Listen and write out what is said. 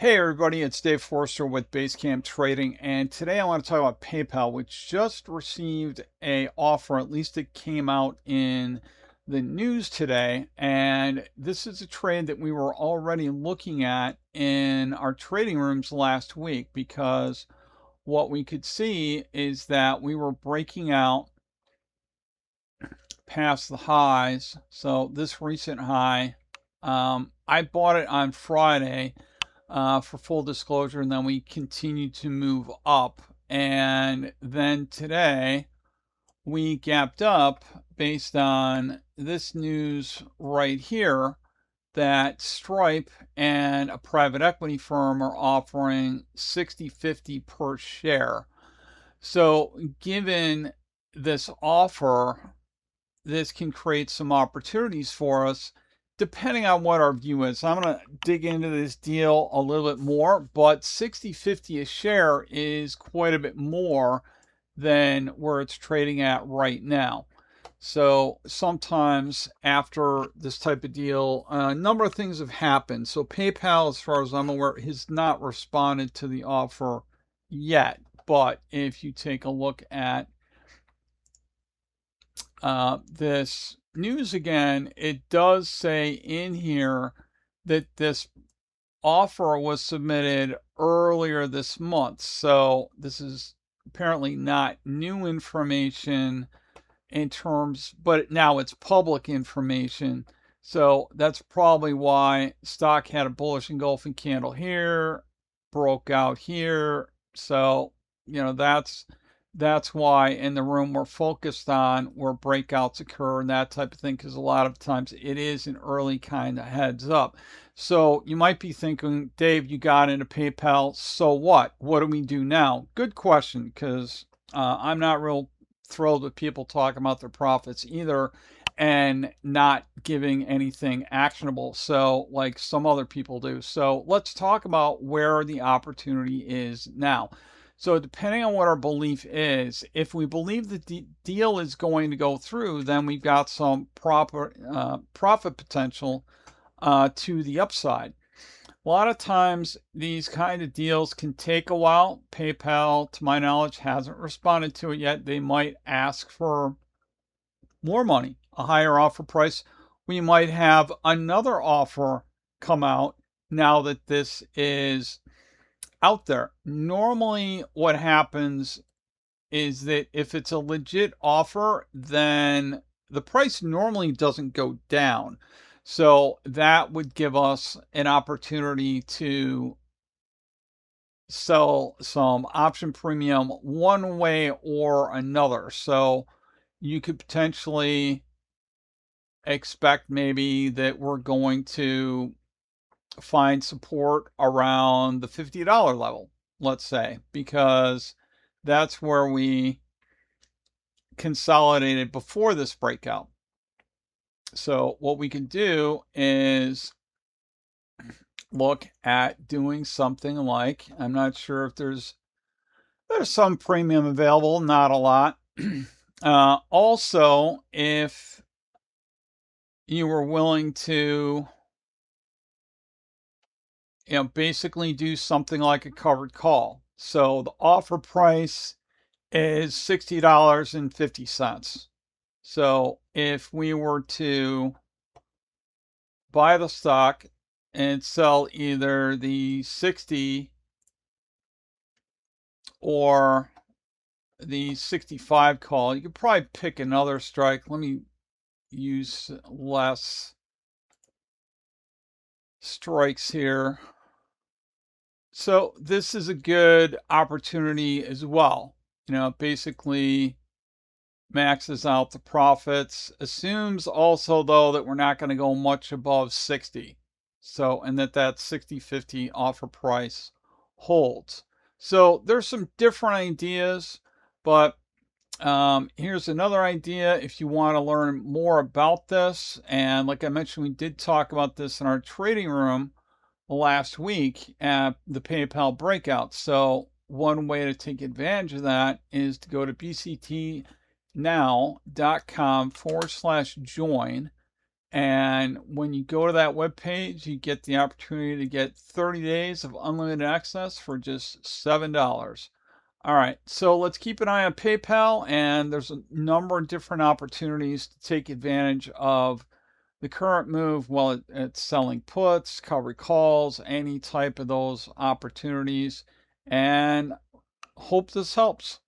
Hey everybody, it's Dave Forster with Basecamp Trading, and today I want to talk about PayPal, which just received a offer. At least it came out in the news today, and this is a trade that we were already looking at in our trading rooms last week, because what we could see is that we were breaking out past the highs. So this recent high, I bought it on Friday, for full disclosure, and then we continued to move up. And then today we gapped up based on this news right here that Stripe and a private equity firm are offering 60.50 per share. So given this offer, this can create some opportunities for us depending on what our view is. So I'm going to dig into this deal a little bit more, but 60.50 a share is quite a bit more than where it's trading at right now. So sometimes after this type of deal, a number of things have happened. So PayPal, as far as I'm aware, has not responded to the offer yet. But if you take a look at this news again, it does say in here that this offer was submitted earlier this month. So this is apparently not new information in terms, but now it's public information. So that's probably why stock had a bullish engulfing candle here, broke out here. So, that's why in the room we're focused on where breakouts occur and that type of thing, because a lot of times it is an early kind of heads up. So you might be thinking, Dave, you got into PayPal, so what? What do we do now? Good question, because I'm not real thrilled with people talking about their profits either and not giving anything actionable, so like some other people do. So let's talk about where the opportunity is now. So depending on what our belief is, if we believe the deal is going to go through, then we've got some proper profit potential to the upside. A lot of times these kind of deals can take a while. PayPal, to my knowledge, hasn't responded to it yet. They might ask for more money, a higher offer price. We might have another offer come out now that this is out there. Normally what happens is that if it's a legit offer, then the price normally doesn't go down. So that would give us an opportunity to sell some option premium one way or another. So you could potentially expect maybe that we're going to find support around the $50 level, let's say, because that's where we consolidated before this breakout. So what we can do is look at doing something like, I'm not sure if there's some premium available, not a lot. Also, if you were willing to, basically do something like a covered call. So the offer price is $60.50. So if we were to buy the stock and sell either the 60 or the 65 call, you could probably pick another strike. Let me use less strikes here. So this is a good opportunity as well. Basically maxes out the profits, assumes also though that we're not going to go much above 60. So, and that 60.50 offer price holds. So there's some different ideas, but here's another idea if you want to learn more about this. And like I mentioned, we did talk about this in our trading room last week at the PayPal breakout. So one way to take advantage of that is to go to bctnow.com/join. And when you go to that web page, you get the opportunity to get 30 days of unlimited access for just $7. All right, so let's keep an eye on PayPal, and there's a number of different opportunities to take advantage of the current move. Well, it's selling puts, cover calls, any type of those opportunities, and hope this helps.